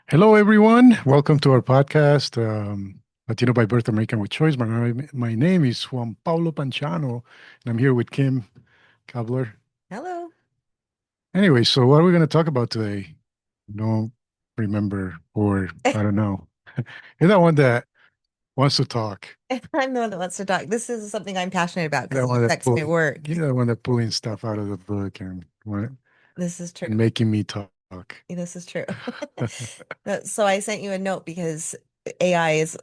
Hello, everyone. Welcome to our podcast, Latino by Birth, American with Choice. My name is Juan Paulo Panchano, and I'm here with Kim Kabler. Hello. Anyway, so what are we going to talk about today? Don't remember, or I don't know. You're that one that wants to talk. I'm the one that wants to talk. This is something I'm passionate about You're because that it one that affects me at work. you're the one that pulling stuff out of the book This is true. and making me talk. This is true. So I sent you a note because AI is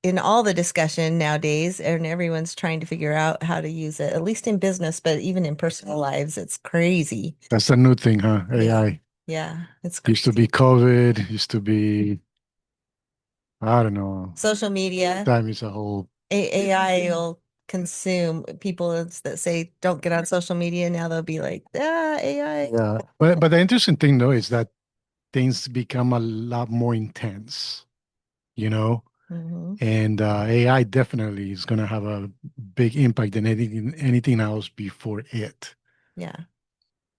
in all the discussion nowadays, and everyone's trying to figure out how to use it, at least in business, but even in personal lives, it's crazy. That's the new thing, huh? Yeah. AI. Yeah, it's Used to be crazy. COVID, used to be, I don't know. Social media, Time is a whole. AI will consume people that say don't get on social media. Now they'll be like, AI. Yeah. But the interesting thing though is that things become a lot more intense, you know, Hmm. and AI definitely is going to have a big impact than anything else before it. Yeah.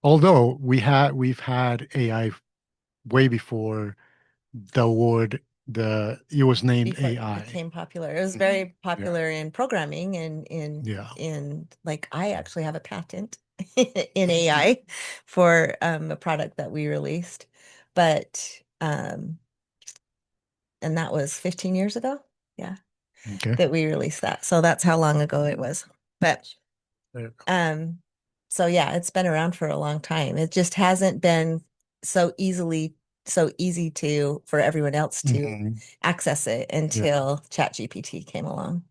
Although we've had AI way before the word the it was named Before it AI. became popular. It was very Yeah. popular in programming and in Yeah. in like I actually have a patent in AI for a product that we released. But and that was 15 years ago. Yeah, Okay. that we released that. So that's how long ago it was. But Yeah. um so yeah, it's been around for a long time. It just hasn't been so easily so easy to for everyone else to Mhm. access it Yeah. until ChatGPT came along.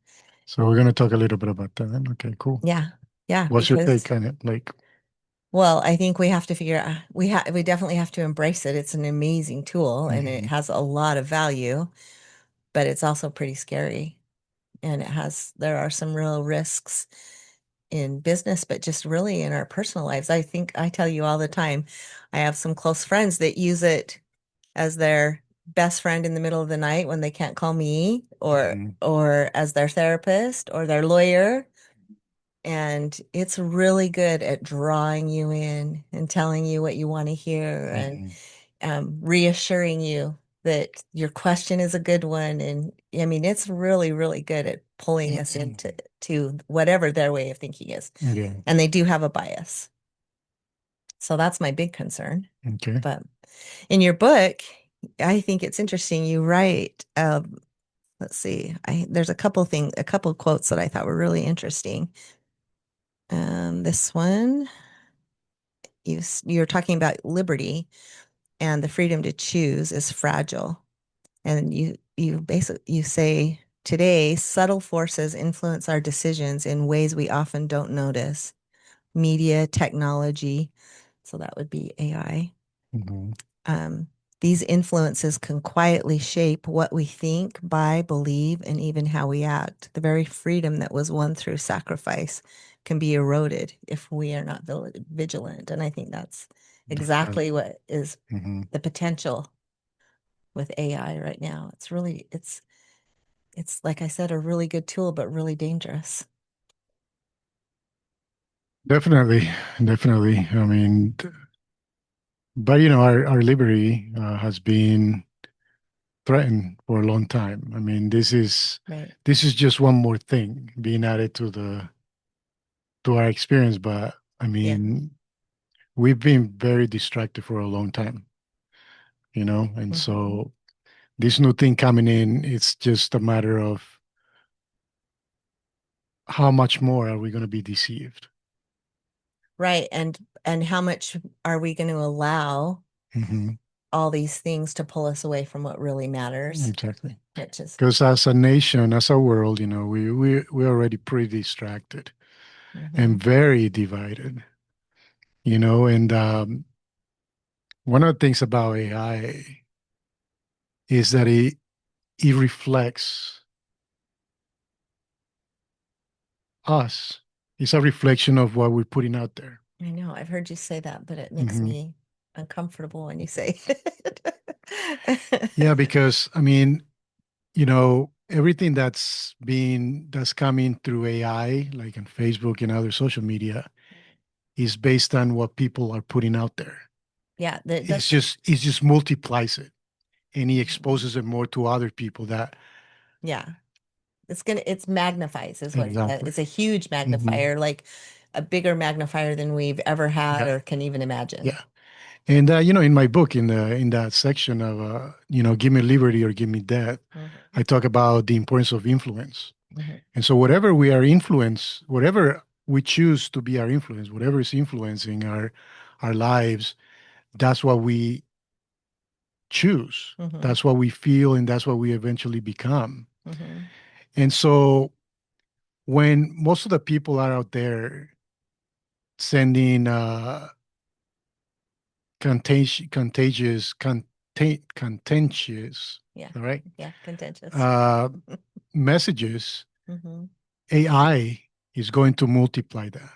So we're going to talk a little bit about that then. Okay, cool. Yeah. Yeah, What's your take because on it? Like, well, I think we have to figure out we definitely have to embrace it. It's an amazing tool and it mhm. has a lot of value, but it's also pretty scary. And there are some real risks in business, but just really in our personal lives. I think I tell you all the time, I have some close friends that use it as their best friend in the middle of the night when they can't call me, Mhm. or as their therapist or their lawyer. And it's really good at drawing you in and telling you what you want to hear and Mhm. reassuring you that your question is a good one. And I mean, it's really, really good at pulling us into to whatever their way of thinking is. Yeah. And they do have a bias. So that's my big concern. Okay. But in your book, I think it's interesting. You write, let's see, there's a couple quotes that I thought were really interesting. This one, you're talking about liberty and the freedom to choose is fragile. And you say today subtle forces influence our decisions in ways we often don't notice. Media, technology, so that would be AI. Mhm. Um, these influences can quietly shape what we think, buy, believe, and even how we act. The very freedom that was won through sacrifice can be eroded if we are not vigilant. And I think that's Definitely. exactly what is Hmm. the potential with AI right now. It's like I said, a really good tool, but really dangerous. Definitely. Definitely. I mean, but our liberty has been threatened for a long time. I mean, Right. this is just one more thing being added to our experience. But I Yeah. mean, we've been very distracted for a long time, and Hmm. so this new thing coming in, it's just a matter of how much more are we going to be deceived? Right. And how much are we going to allow Hmm. all these things to pull us away from what really matters, Exactly. which is Because as a nation, as a world, we're already pretty distracted and mhm. very divided, and one of the things about AI is that it reflects us. It's a reflection of what we're putting out there. I know I've heard you say that, but it makes Hmm. me uncomfortable when you say Yeah, it. because I mean, everything that's coming through AI, like on Facebook and other social media, is based on what people are putting out there. Yeah, that It's that's just it just multiplies it. and he exposes it more to other people that Yeah. It's magnifies is what it does. exactly. It's a huge Hmm. magnifier, like a bigger magnifier than we've ever had Yeah. or can even imagine. Yeah. And in my book, in that section of give me liberty or give me death, Mhm. I talk about the importance of influence. Mhm. And so whatever we are influence, whatever we choose to be our influence, whatever is influencing our lives, that's what we choose. Mhm. That's what we feel, and that's what we eventually become. Mhm. And so when most of the people are out there sending contentious, Yeah. all right, Yeah. Contentious. uh, messages, Mhm. AI is going to multiply that.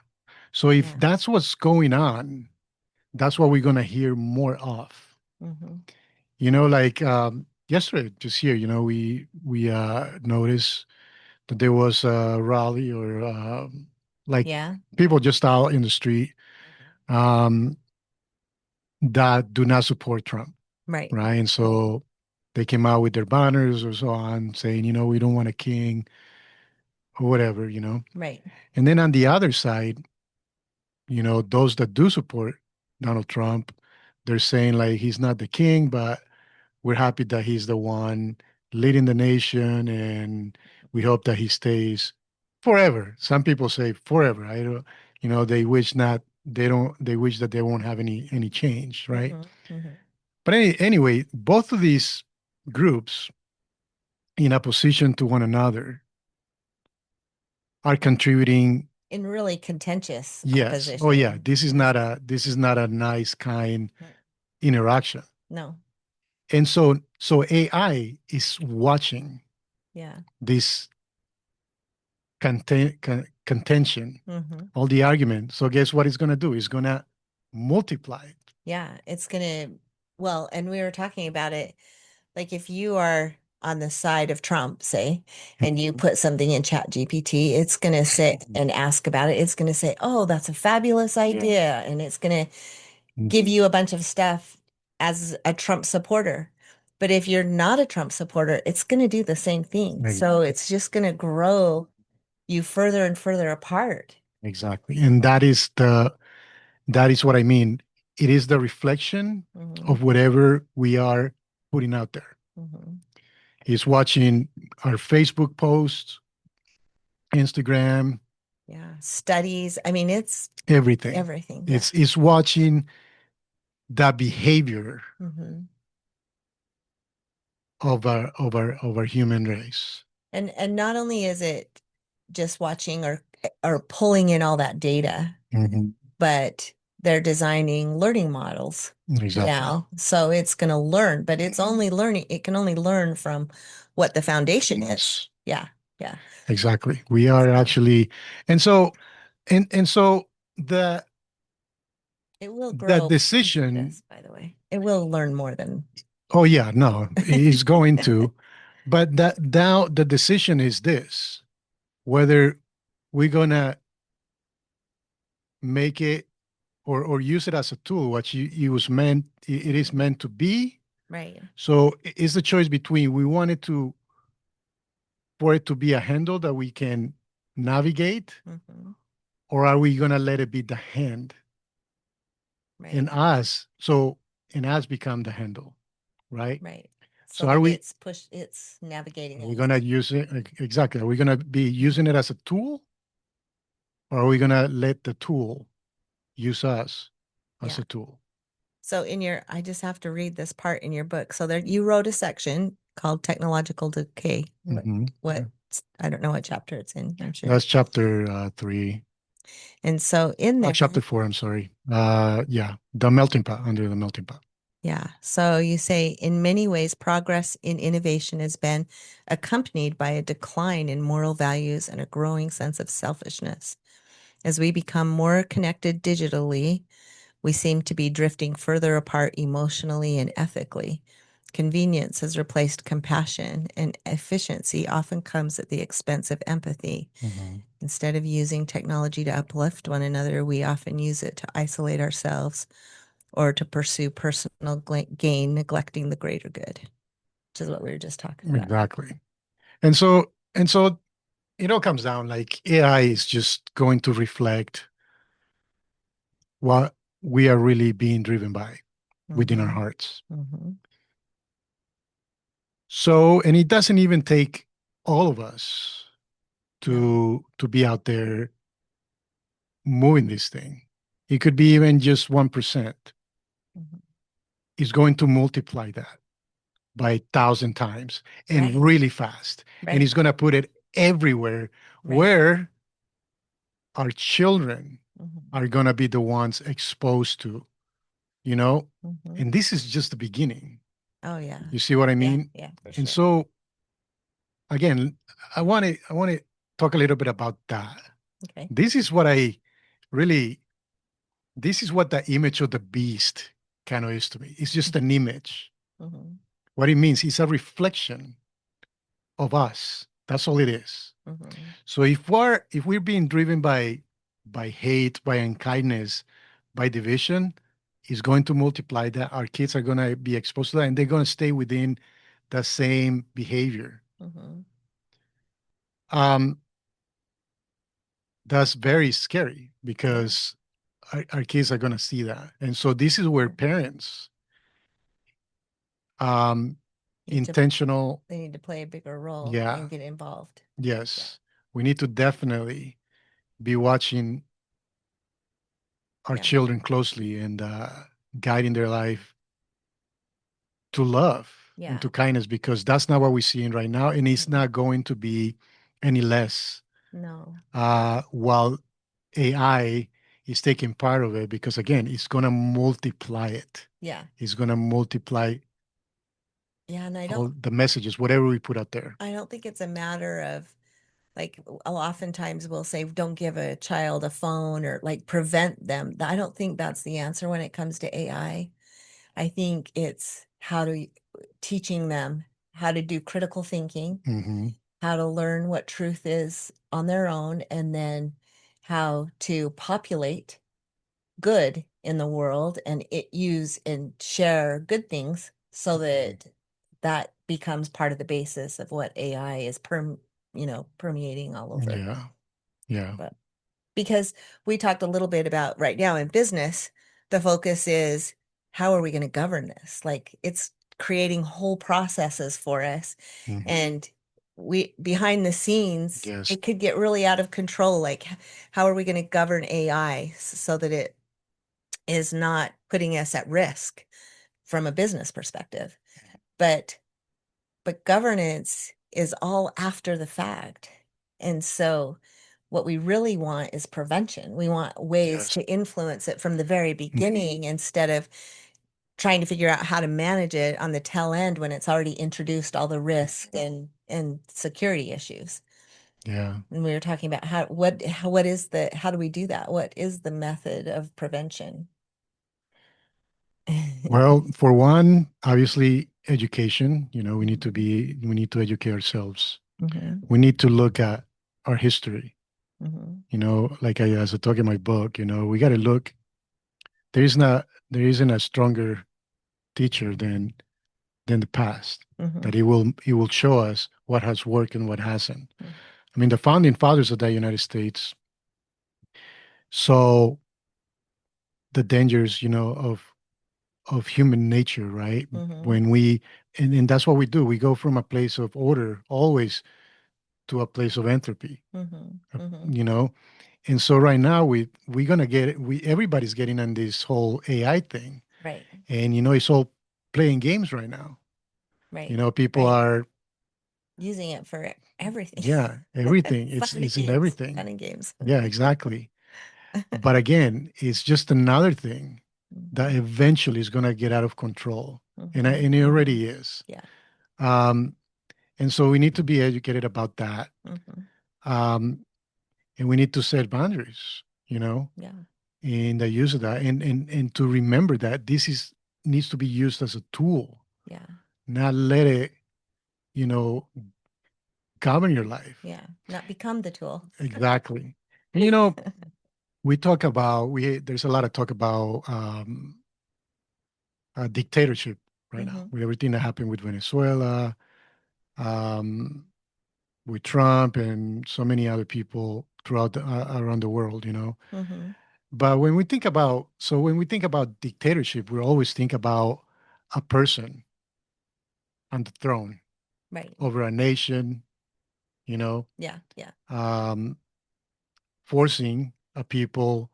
So if Yeah. that's what's going on, that's what we're going to hear more of. Mhm. Like yesterday, just here, we noticed that there was a rally or like Yeah. people just out in the street um, that do not support Trump, Right. right? And so they came out with their banners or so on saying, we don't want a king or whatever. Right. And then on the other side, those that do support Donald Trump, they're saying like he's not the king, but we're happy that he's the one leading the nation and we hope that he stays forever. Some people say forever. I don't, they wish not, they wish that they won't have any change, right? Mhm. Mhm. But anyway, both of these groups in opposition to one another are contributing. In really contentious Yes. Oh yeah, opposition. this is not a nice kind Mm. interaction. No. And so AI is watching Yeah. this contention, Mhm. all the argument. So guess what it's going to do? It's going to multiply it. Yeah. It's gonna, well, and we were talking about it. Like if you are on the side of Trump, say, and you put something in Chat GPT, it's going to say and ask about it. It's going to say, oh, that's a fabulous idea. And it's going to give Mhm. you a bunch of stuff as a Trump supporter. But if you're not a Trump supporter, it's going to do the same thing. So it's just going to grow you further and further apart. Exactly. And that is what I mean. It is the reflection Hmm. of whatever we are putting out there. Hmm. He's watching our Facebook posts, Instagram, Yeah. Studies. I mean, it's everything. everything. Yeah. It's watching the behavior Hmm. of our human race. And not only is it just watching or pulling in all that data, Mhm. but they're designing learning models Exactly. now. So it's going to learn, but it's only learning, it can only learn from what the foundation is. Yes. Yeah. Yeah. Exactly. We are So actually, and so the it will the grow into decision. this, by the way. It will learn more than Oh yeah, no, he's going to, but that now the decision is this: whether we're gonna make it or use it as a tool, what it is meant to be. right. So it's the choice between we want it to for it to be a handle that we can navigate, Hmm. or are we gonna let it be the hand Right. and us? So and us become the handle, right? Right. So So are that we? it's navigating Are we us. gonna use it exactly? Are we gonna be using it as a tool, or are we gonna let the tool use us as Yeah. a tool? So in your, I just have to read this part in your book. So there, you wrote a section called technological decay. Hmm. What, I don't know what chapter it's in, I'm sure. That's chapter 3. And so in there, Chapter 4. I'm sorry. Yeah, the melting pot under the melting pot. yeah. So you say, in many ways, progress in innovation has been accompanied by a decline in moral values and a growing sense of selfishness. As we become more connected digitally, we seem to be drifting further apart emotionally and ethically. Convenience has replaced compassion, and efficiency often comes at the expense of empathy. Hmm. Instead of using technology to uplift one another, we often use it to isolate ourselves or to pursue personal gain, neglecting the greater good. which is what we were just talking about. Exactly. And so it all comes down like AI is just going to reflect what we are really being driven by within our Mm-hmm. hearts. Mm-hmm. So, and it doesn't even take all of us No. to be out there moving this thing. It could be even just 1%. Mm-hmm. Is going to multiply that by 1,000 times and Right. really fast. And Right. he's going to put it everywhere Right. where our children Mm-hmm. are going to be the ones exposed to, you know? Mm-hmm. And this is just the beginning. Oh yeah. You see what I Yeah. mean? Yeah, for And sure. so again, I want to talk a little bit about that. Okay. This is what I really this is what the image of the beast kind of is to me. It's just an image. Mm-hmm. What it means is a reflection of us. That's all it is. Mm-hmm. So if we're being driven by hate, by unkindness, by division, is going to multiply that. Our kids are going to be exposed to that, and they're going to stay within the same behavior. Mm-hmm. Um, that's very scary It is. because our kids are going to see that, and so this is where Yeah. parents, um, Need to intentional, they need to play a bigger role yeah, and get involved. Yeah. yes, we need to definitely be watching our Yeah. children closely and guiding their life to love and Yeah. to kindness because that's not what we're seeing right now, and it's Mm-mm. not going to be any less No. while AI is taking part of it because again, it's going to multiply it. Yeah. It's going to multiply Yeah. And all the messages, whatever we put out there. I don't think it's a matter of like oftentimes we'll say don't give a child a phone or like prevent them. I don't think that's the answer when it comes to AI. I think it's teaching them how to do critical thinking, Hmm. how to learn what truth is on their own, and then how to populate good in the world and use and share good things so that that becomes part of the basis of what AI is permeating all over. Yeah. Yeah. But because we talked a little bit about right now in business, the focus is how are we going to govern this? Like it's creating whole processes for us. Hmm. And we behind the scenes, Yes. it could get really out of control. Like, how are we going to govern AI so that it is not putting us at risk from a business perspective? But governance is all after the fact. And so what we really want is prevention. We want ways Yes. to influence it from the very beginning instead of trying to figure out how to manage it on the tail end when it's already introduced all the risk and security issues. Yeah. And we were talking about how do we do that? What is the method of prevention? Well, for one, obviously education, Mhm. we need to educate ourselves. Mhm. We need to look at our history, Mhm. like as I talk in my book, we got to look, there isn't a stronger teacher than the past, that Mhm. it will show us what has worked and what hasn't. I mean, the founding fathers of the United States saw the dangers, of human nature, right? Mhm. When and that's what we do. We go from a place of order always to a place of entropy, Mhm. uh, Mhm. you know? And so right now we're gonna get it. Everybody's getting on this whole AI thing, Right. and it's all playing games right now. Right. People Right. are, Using it for everything. yeah, everything. Fun and It's in games. Fun everything. and games. Yeah, exactly. But again, it's just another thing that Mhm. eventually is gonna get out of control, Mhm. and it Mhm. already is. Yeah. Um, and so we need to be educated about that. Mhm. Um, and we need to set boundaries, Yeah. in the use of that, and to remember that this is needs to be used as a tool, Yeah. not let it, you know, govern your life. Yeah. Not become the tool. Exactly. And we talk about we there's a lot of talk about dictatorship. right now Mm-hmm. with everything that happened with Venezuela, um, with Trump, and so many other people throughout around the world. Mm-hmm. But when we think about dictatorship, we always think about a person on the throne Right. over a nation, you know, Yeah. Yeah. um, forcing a people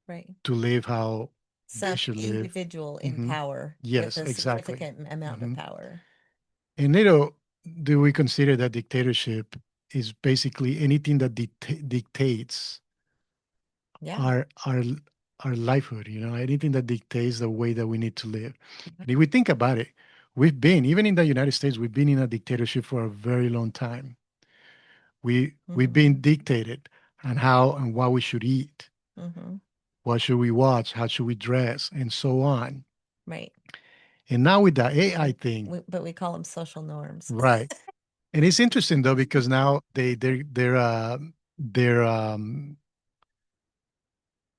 Right. to live how they Some should live. individual in Hmm. power with Yes, a exactly. significant amount of Hmm. power. And do we consider that dictatorship is basically anything that dictates Yeah. our our livelihood, anything that dictates the way that we need to live. And if we think about it, even in the United States, we've been in a dictatorship for a very long time. We've Mm-hmm. been dictated on how and what we should eat, Mm-hmm. what should we watch, how should we dress, and so on. Right. And now with the AI thing, But we call them social norms. right? And it's interesting though because now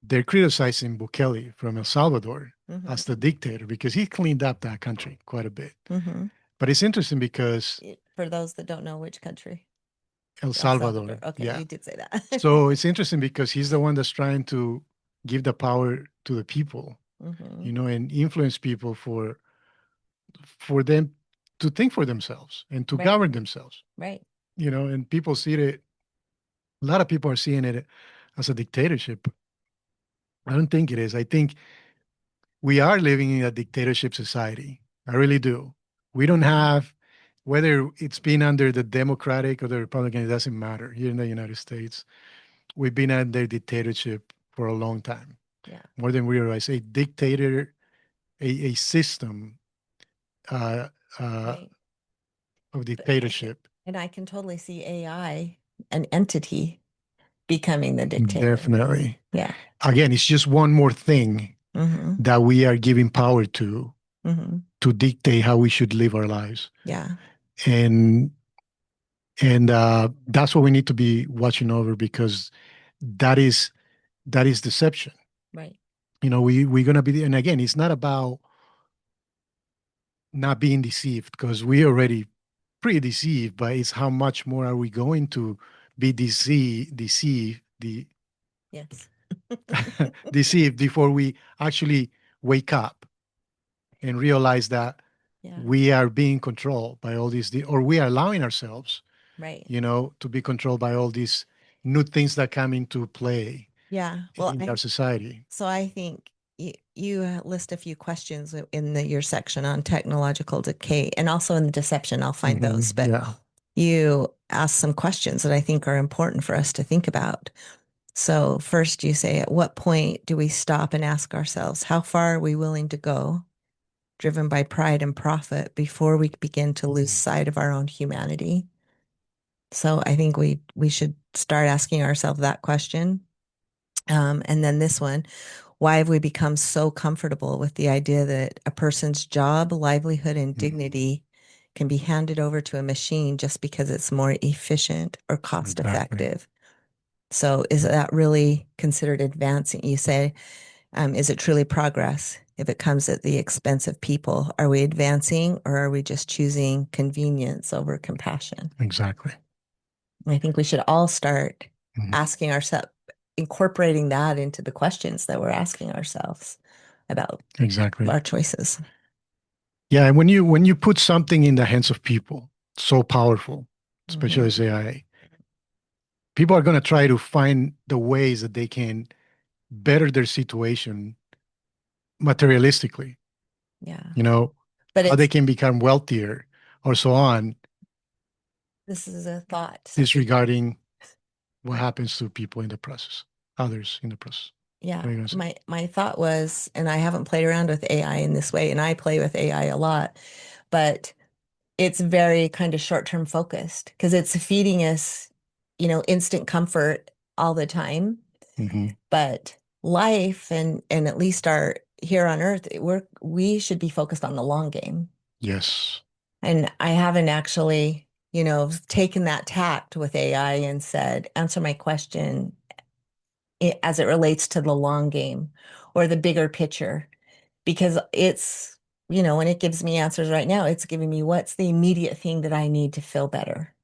they're criticizing Bukele from El Salvador Mm-hmm. as the dictator because he cleaned up that country quite a bit. Mm-hmm. But it's interesting because For those that don't know which country, El El Salvador. Salvador, Okay, yeah. you did say that. So it's interesting because he's the one that's trying to give the power to the people, Mm-hmm. and influence people for them to think for themselves and to Right. govern themselves, Right. and people see it, a lot of people are seeing it as a dictatorship. I don't think it is. I think we are living in a dictatorship society. I really do. We don't have, whether it's been under the Democratic or the Republican, it doesn't matter. Here in the United States, we've been under dictatorship for a long time, Yeah. more than we realize. A dictator, a system uh, uh, Right. of But dictatorship. I can totally see AI, an entity, becoming the dictator. Definitely. Yeah. Again, it's just one more thing Mm-hmm. that we are giving power Mm-hmm. to dictate how we should live our lives. Yeah. And that's what we need to be watching over because that is deception. Right. We're gonna be, and again, it's not about not being deceived because we already pretty deceived, but it's how much more are we going to be Yes. deceived before we actually wake up and realize that Yeah. we are being controlled by all these, or we are allowing ourselves, Right. to be controlled by all these new things that come into play Yeah. Well, in our society. so I think you list a few questions in your section on technological decay and also in the deception. I'll find those, but Yeah. you ask some questions that I think are important for us to think about. So first you say, at what point do we stop and ask ourselves, how far are we willing to go, driven by pride and profit, before we begin to lose sight of our own humanity? So I think we should start asking ourselves that question. And then this one, why have we become so comfortable with the idea that a person's job, livelihood, and dignity can be handed over to a machine just because it's more efficient or cost Exactly. effective? So is that really considered advancing? You say, is it truly progress if it comes at the expense of people? Are we advancing or are we just choosing convenience over compassion? Exactly. I think we should all start Mhm. asking ourselves, incorporating that into the questions that we're asking ourselves about Exactly. our choices. Yeah, and when you put something in the hands of people so powerful, especially Mm-hmm. as AI, people are going to try to find the ways that they can better their situation materialistically, Yeah. you know, But how they it's can become wealthier or so on, this is a thought. disregarding what happens to people in the process, others in the process. What Yeah. are you going to say? My thought was, and I haven't played around with AI in this way, and I play with AI a lot, but it's very kind of short-term focused because it's feeding us, instant comfort all the time. Hmm. But life and at least our here on earth, we should be focused on the long game. Yes. And I haven't actually, taken that tact with AI and said, answer my question as it relates to the long game or the bigger picture, because it's, when it gives me answers right now, it's giving me what's the immediate thing that I need to feel better.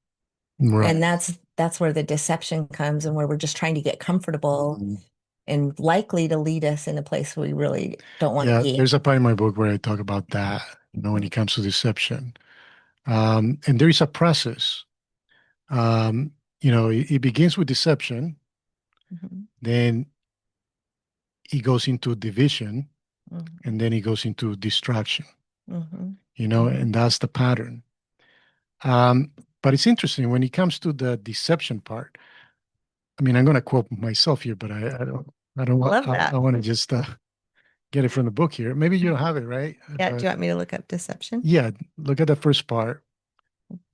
And Right. that's where the deception comes and where we're just trying to get comfortable and likely to lead us in a place we really don't want to Yeah, be. there's a part in my book where I talk about that, when it comes to deception. And there is a process. Um, it begins with deception, Mhm, then it goes into division, mhm, and then it goes into distraction, mhm, and that's the pattern. Um, but it's interesting when it comes to the deception part. I mean, I'm going to quote myself here, but I don't want, Love that. I want to just get it from the book here. Maybe you don't have it, right? Yeah, do But you want me to look up deception? yeah, look at the first part.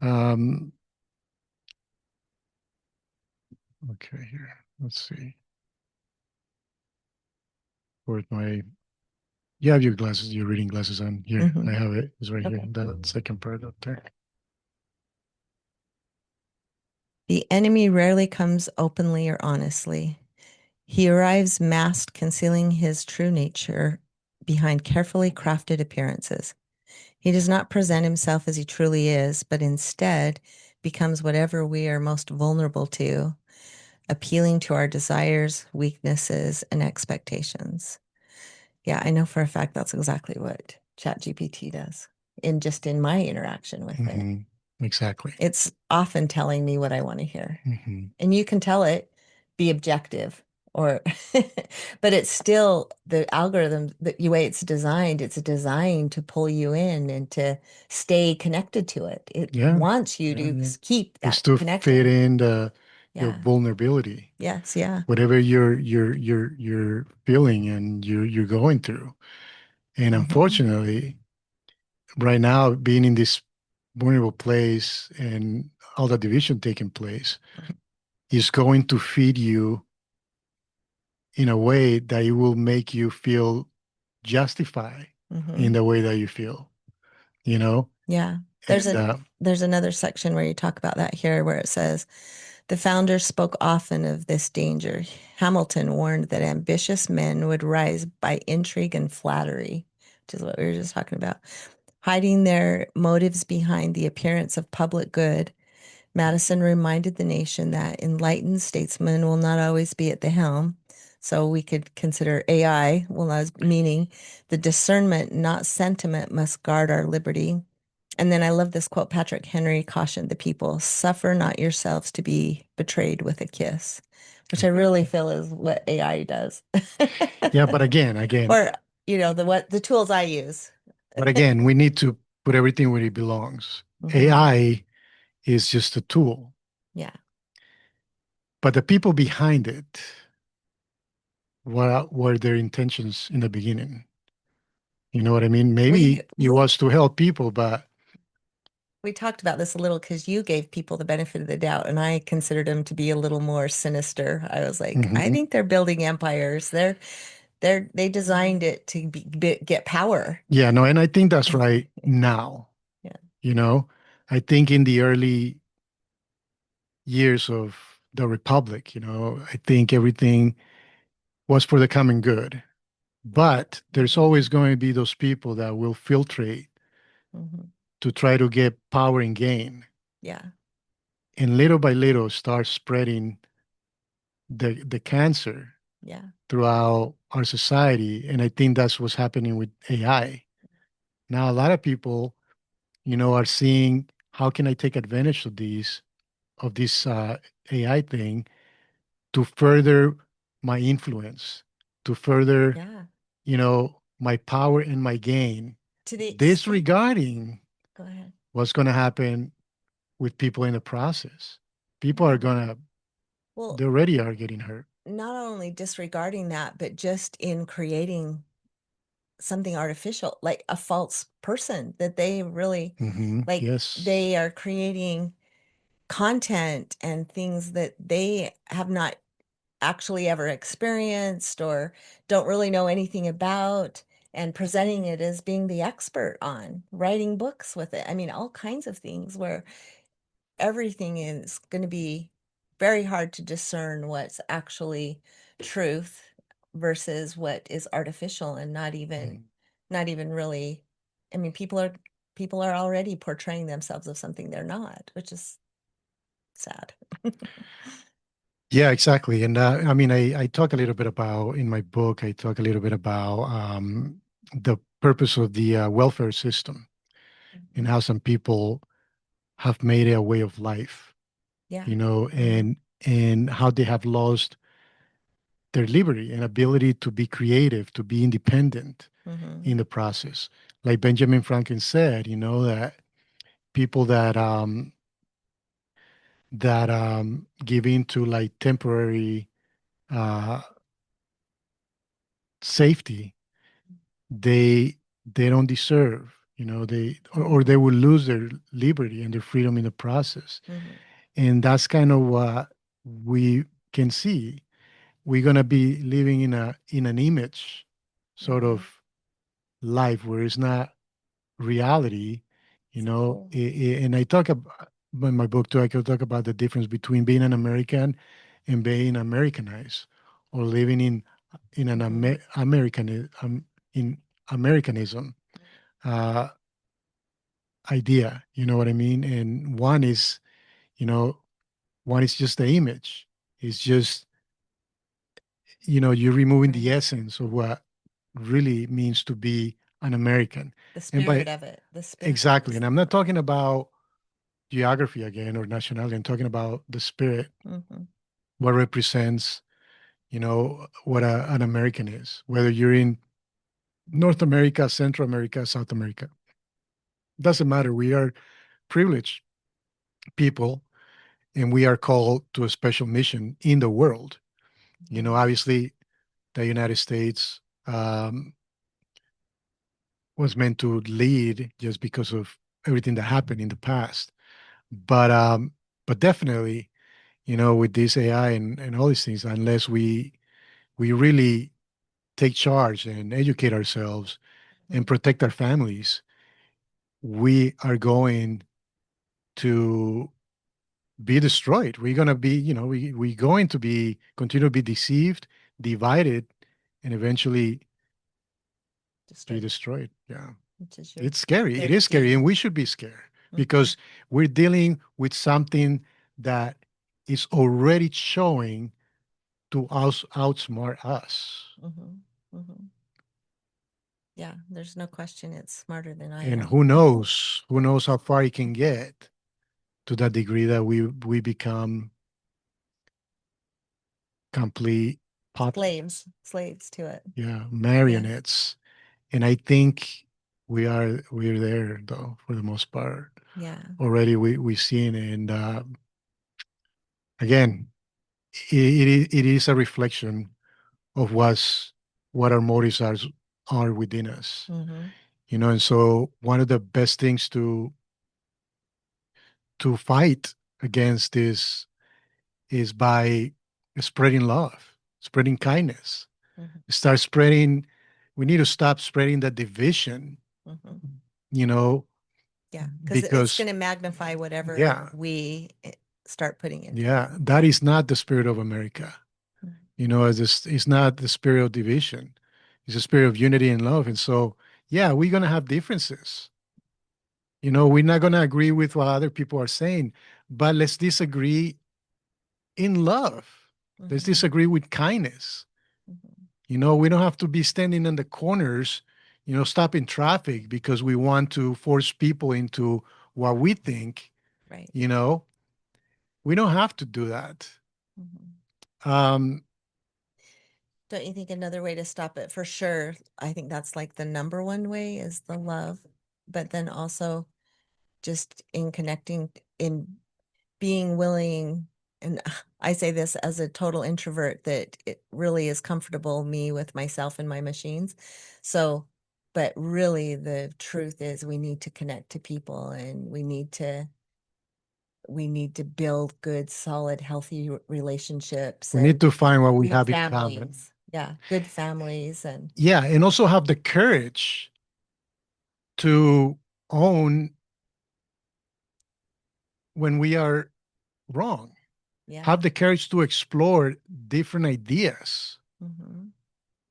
Um, okay, here. Let's see. Where's my, you have your glasses, your reading glasses on here. I Mhm. have it. It's right here. Okay. That second part up there. The enemy rarely comes openly or honestly. He arrives masked, concealing his true nature behind carefully crafted appearances. He does not present himself as he truly is, but instead becomes whatever we are most vulnerable to, appealing to our desires, weaknesses, and expectations. Yeah, I know for a fact that's exactly what ChatGPT does in my interaction with it. Hmm. Exactly. It's often telling me what I want to hear. Hmm. And you can tell it be objective or but it's still the algorithm, the way it's designed to pull you in and to stay connected to it. It Yeah. wants you Yeah. to Yeah. keep It's that to fit connection. in your Yeah. vulnerability, Yes. Yeah. whatever you're feeling and you're going through. And Mhm. unfortunately, right now, being in this vulnerable place and all the division taking place is going to feed you in a way that it will make you feel justified in Mhm. the way that you feel, you know? Yeah. There's And a there's another section where you talk about that here where it says the founder spoke often of this danger. Hamilton warned that ambitious men would rise by intrigue and flattery, which is what we were just talking about, hiding their motives behind the appearance of public good. Madison reminded the nation that enlightened statesmen will not always be at the helm. So we could consider AI, well, as meaning the discernment, not sentiment, must guard our liberty. And then I love this quote. Patrick Henry cautioned the people, suffer not yourselves to be betrayed with a kiss, which I really feel is what AI does. yeah, but again, Or, the tools I use. we need to put everything where it belongs. Mhm. AI is just a tool, Yeah. but the people behind it, what were their intentions in the beginning? You know what I mean? We Maybe it was to help people, but we talked about this a little because you gave people the benefit of the doubt, and I considered them to be a little more sinister. I was like, I mhm. think they're building empires. They designed it to get power. Yeah, no, and I think that's right now. Yeah. You know, I think in the early years of the Republic, I think everything was for the common good. But there's Mhm. always going to be those people that will filtrate Mhm. to try to get power and gain. Yeah. And little by little start spreading the cancer Yeah. throughout our society. And I think that's what's happening with AI. Now, a lot of people, are seeing how can I take advantage of this AI thing to further my influence, to further, Yeah. my power and my gain, To the extent. disregarding Go ahead. what's going to happen with people in the process. People are Yeah. going to, Well, they already are getting hurt. not only disregarding that, but just in creating something artificial, like a false person that they really like Yes. they are creating content and things that they have not actually ever experienced or don't really know anything about and presenting it as being the expert on writing books with it. I mean, all kinds of things where everything is going to be very hard to discern what's actually truth versus what is artificial and not even Mhm. not even really I mean, people are already portraying themselves as something they're not, which is sad. Yeah, exactly. And I mean, I talk a little bit about in my book, I talk a little bit about the purpose of the welfare system and how some people have made it a way of life, Yeah. you know, Mhm. and how they have lost their liberty and ability to be creative, to be independent Mhm. in the process. Like Benjamin Franklin said, you know, that people that give into like temporary uh, safety, they don't deserve, you know, or they Mhm. will lose their liberty and their freedom in the process. Mhm. And that's kind of what we can see. We're gonna be living in an image sort of Mhm. life where it's not reality, you know. True. And I talk about in my book too. I could talk about the difference between being an American and being Americanized, or living in an Mhm. in Americanism uh, idea. You know what I mean? And you know, one is just the image. It's just, you know, you're removing the Right. essence of what really means to be an American. The And by spirit of it. The spirit exactly, is and I'm not talking about geography again or nationality. I'm talking about the spirit, Mhm. what represents, you know, what an American is, whether you're in North America, Central America, South America. Doesn't matter. We are privileged people and we are called to a special mission in the world. You know, Mhm. obviously, the United States was meant to lead just because of everything that happened in the past. But um, but definitely, you know, with this AI and all these things, unless we really take charge and educate ourselves and Mhm. protect our families, we are going to be destroyed. We're going to be, you know, we're going to be continue to be deceived, divided, and eventually be Destroyed. destroyed. Yeah. Which is It's scary. their It is scary. defeat. And we should be scared Mhm. because we're dealing with something that is already showing to us outsmart us. Mhm. Mhm. Yeah, there's no question it's smarter than I And am. who knows how far it can get to that degree that we become complete puppet, Slaves to it. yeah, Yeah. marionettes. And I think we're there though for the most part. Yeah. Already we seen it. And again, it is a reflection of what our motives are within us. Mhm. You know, and so one of the best things to fight against this is by spreading love, spreading kindness. Mhm. Start spreading. We need to stop spreading the division, Mhm. you know, Yeah, because it's because going to magnify whatever yeah, we start putting into it. yeah, that is not the spirit of America. Mhm. You know, it's not the spirit of division. It's a spirit of unity and love. And so, yeah, we're gonna have differences. You know, we're not gonna agree with what other people are saying, but let's disagree in love. Let's Mhm. disagree with kindness. Mhm. You know, we don't have to be standing in the corners, you know, stopping traffic because we want to force people into what we think, Right. you know. We don't have to do that. Mhm. Um, Don't you think another way to stop it for sure? I think that's like the number one way is the love, but then also just in connecting, in being willing. And I say this as a total introvert that it really is comfortable me with myself and my machines. So, but really the truth is we need to connect to people and we need to build good, solid, healthy relationships we need and to find what we good have in common. families. Yeah, good families and Yeah, and also have the courage to own when we are wrong. yeah. Have the courage to explore different ideas, Hmm.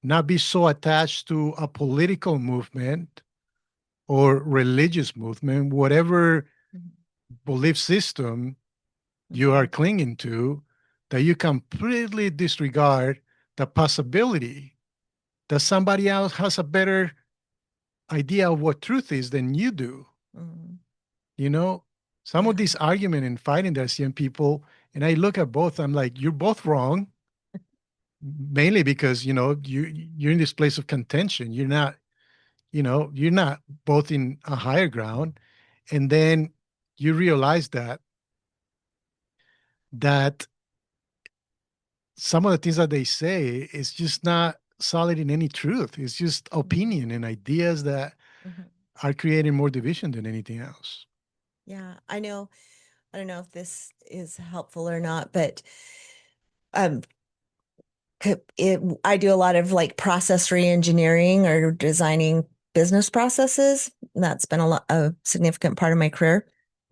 not be so attached to a political movement or religious movement, whatever Mhm. belief system you are Mhm. clinging to, that you completely disregard the possibility that somebody else has a better idea of what truth is than you do. Mhm. You know, some of Yeah. these argument and fighting that I see in people, and I look at both, I'm like, you're both wrong, mainly because, you're in this place of contention. You're not both in a higher ground. And then you realize that some of the things that they say is just not solid in any truth. It's just Mhm. opinion and ideas that Mhm. are creating more division than anything else. Yeah, I know. I don't know if this is helpful or not, but um, I do a lot of like process re-engineering or designing business processes. That's been a significant part of my career.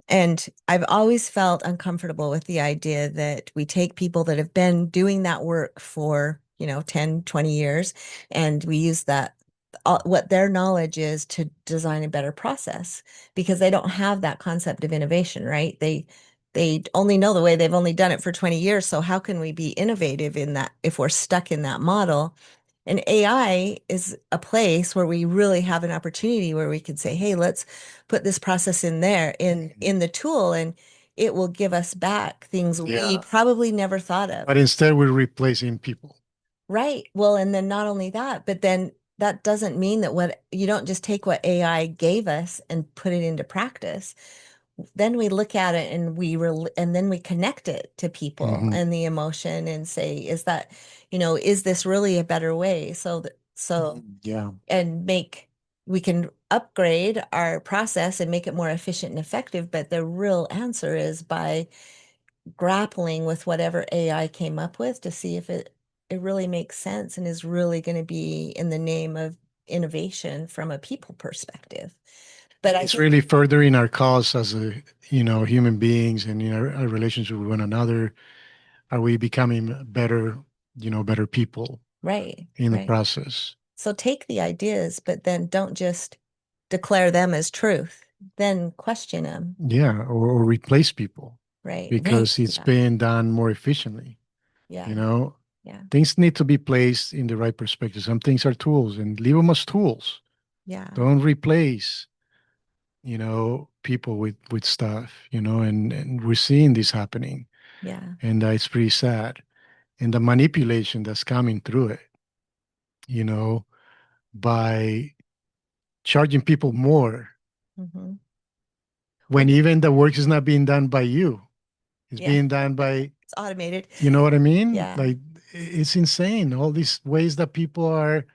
And I've always felt uncomfortable with the idea that we take people that have been doing that work for, 10, 20 years, and we use that, what their knowledge is to design a better process because they don't have that concept of innovation, right? They only know the way they've only done it for 20 years. So how can we be innovative in that if we're stuck in that model? And AI is a place where we really have an opportunity where we could say, hey, let's put this process in there in the tool and it will give us back things we Yeah. probably never thought of. But instead, we're replacing people. Right. Well, and then not only that, but then that doesn't mean that what you don't just take what AI gave us and put it into practice. Then we look at it and and then we connect it to people Hmm. and the emotion and say, is that, is this really a better way? Yeah. And we can upgrade our process and make it more efficient and effective, but the real answer is by grappling with whatever AI came up with to see if it really makes sense and is really going to be in the name of innovation from a people perspective. But I It's think, really furthering our cause as human beings and our relationship with one another. Are we becoming better people right, in the right. process? So take the ideas, but then don't just declare them as truth. Then question them. Yeah, or replace people Right, right. because it's Yeah, being done more efficiently. You yeah, know, yeah, things need to be placed in the right perspective. Some things are tools and leave them as tools. yeah, Don't replace, people with stuff, and we're seeing this happening. yeah. And it's pretty sad. And the manipulation that's coming through it, you know, by charging people more Hmm. when even the work is not being done by you. It's Yeah, being done by, it's automated. you know what I mean? Yeah, Like it's insane. All these ways that people are,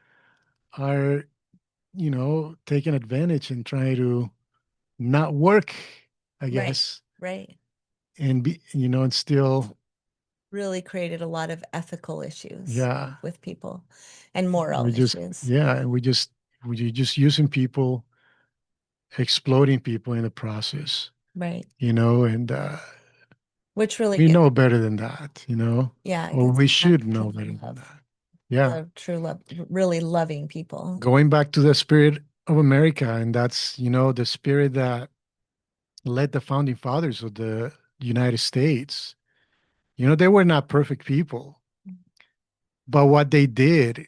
taking advantage and trying to not work, I right, guess, right. and and still, Really created a lot of ethical issues yeah, with people and moral we just, issues. yeah, and we're just using people, exploiting people in the process, Right. and Which really we gets, know better than that, yeah, it or gets we back should to know better than love, that. Yeah. true love, really loving people. Going back to the spirit of America, and that's, the spirit that led the founding fathers of the United States. They were not perfect people, but what they did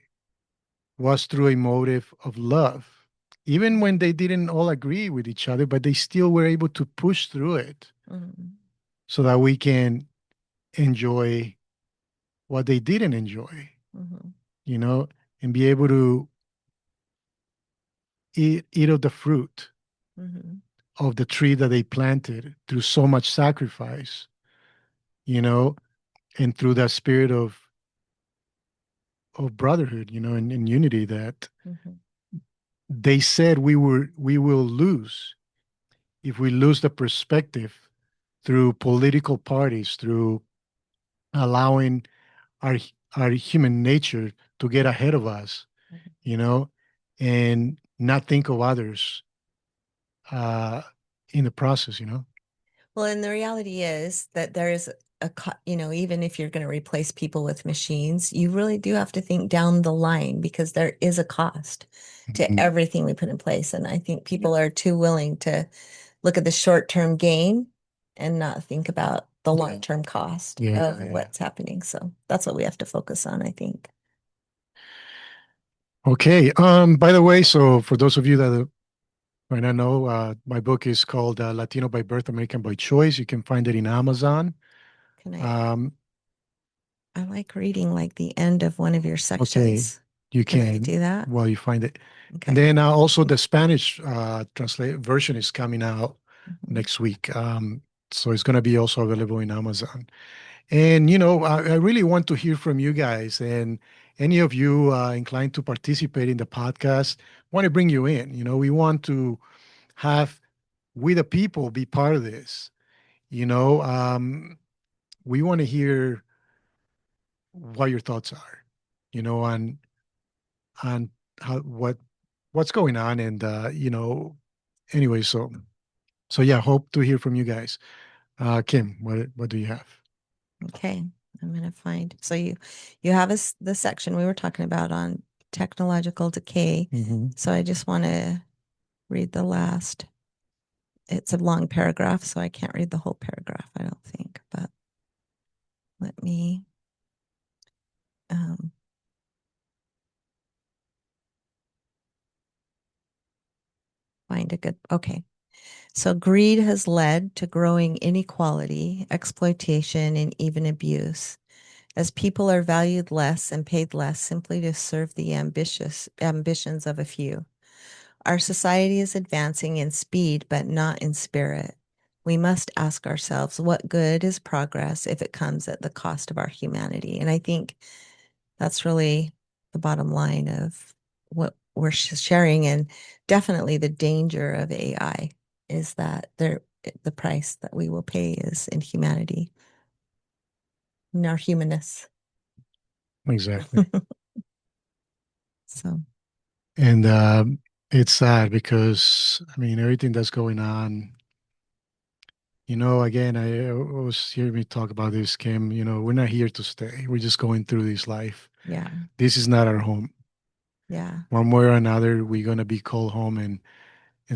was through a motive of love. Even when they didn't all agree with each other, but they still were able to push through it Mhm. so that we can enjoy what they didn't enjoy, Mhm. you know, and be able to eat of the fruit Mhm. of the tree that they planted through so much sacrifice, you know, and through that spirit of brotherhood, and unity that Mhm. they said we will lose if we lose the perspective through political parties, through allowing our our human nature to get ahead of us, Mhm. you know, and not think of others uh, in the process. Well, and the reality is that there is even if you're going to replace people with machines, you really do have to think down the line because there is a cost to Mhm. everything we put in place. And I think people are too willing to look at the short-term gain and not think about the long-term cost Yeah, of yeah. what's happening. So that's what we have to focus on, I think. Okay. By the way, so for those of you that might not know, my book is called Latino by Birth, American by Choice. You can find it in Amazon. Can Um, I like reading like the end of one of your okay, sections. you Can I can do that? while you find it. And Okay. then also the Spanish translate version is coming out Mhm. next week. So it's going to be also available in Amazon. And, I really want to hear from you guys and any of you inclined to participate in the podcast, want to bring you in. We want to have we the people be part of this. You know, we want to hear what your thoughts are, on how what's going on, and anyway. So yeah, hope to hear from you guys. Kim, what do you have? Okay. I'm gonna find. So you have the section we were talking about on technological decay. Hmm. So I just want to read the last. It's a long paragraph, so I can't read the whole paragraph, I don't think. But let me um, find a good. Okay. So greed has led to growing inequality, exploitation, and even abuse, as people are valued less and paid less simply to serve the ambitious ambitions of a few. Our society is advancing in speed, but not in spirit. We must ask ourselves, what good is progress if it comes at the cost of our humanity? And I think that's really the bottom line of what we're sharing. And definitely the danger of AI is that the price that we will pay is in humanity, in our humanness. Exactly. So, And it's sad because I mean everything that's going on. Again, I always hear me talk about this, Kim. We're not here to stay. We're just going through this life. yeah, This is not our home. yeah, One way or another, we're gonna be called home, and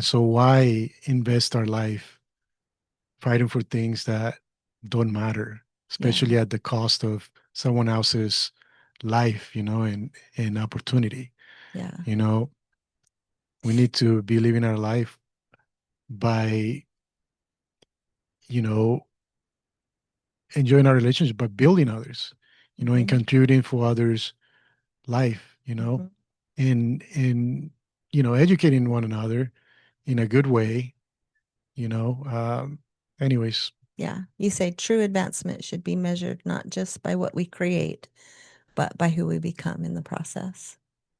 so why invest our life fighting for things that don't matter, yeah, especially at the cost of someone else's life, and opportunity. yeah. You know, we need to be living our life by, you know, enjoying our relationship, by building others, and Mhm, contributing for others' life, mhm. in educating one another in a good way. Anyways, Yeah. You say true advancement should be measured not just by what we create, but by who we become in the process.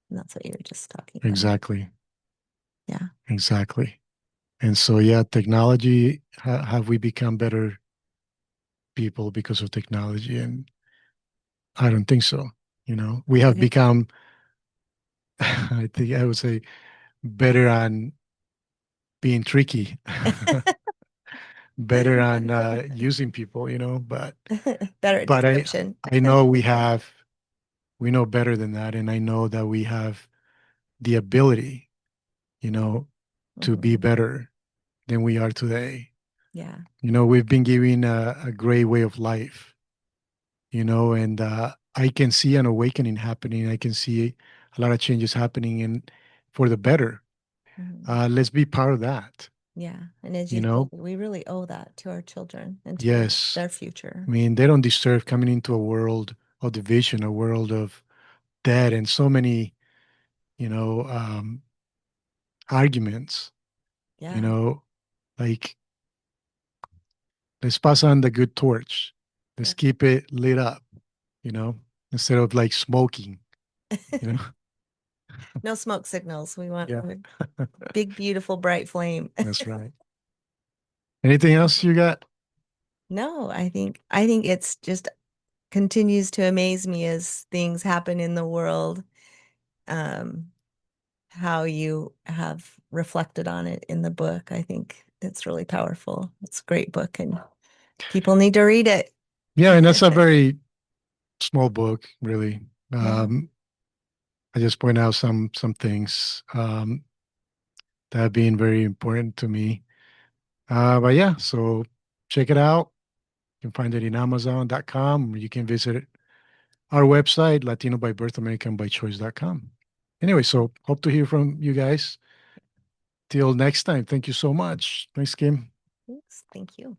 And that's what you were just talking about. exactly, Yeah. exactly. And so, yeah, technology, have we become better people because of technology? And I don't think so. We have Okay. become, I think I would say, better on being tricky, better on using people, but Better at but I deception. I know we know better than that, and I know that we have the ability, you know, to be Mhm. better than we are today. Yeah. We've been given a great way of life, and I can see an awakening happening. I can see a lot of changes happening, and for the better. Mhm. Let's be part of that. Yeah. And as You you said, know, we really owe that to our children and to yes. their I future. mean, they don't deserve coming into a world of division, a world of debt, and so many, you know, um, arguments. You Yeah. know, like let's pass on the good torch. Let's Yeah. keep it lit up. You know, instead of like smoking. You know, No smoke signals. We want yeah, a big, beautiful, bright flame. that's right. Anything else you got? No, I think it's just continues to amaze me as things happen in the world, um, how you have reflected on it in the book. I think it's really powerful. It's a great book and people need to read it. Yeah, and that's a very small book, really. Yeah. I just point out some things that have been very important to me. But yeah, so check it out. You can find it in Amazon.com. You can visit our website, Latino by Birth, American by Choice.com. Anyway, so hope to hear from you guys. Till next time. Thank you so much. Thanks, Kim. Thanks. Thank you.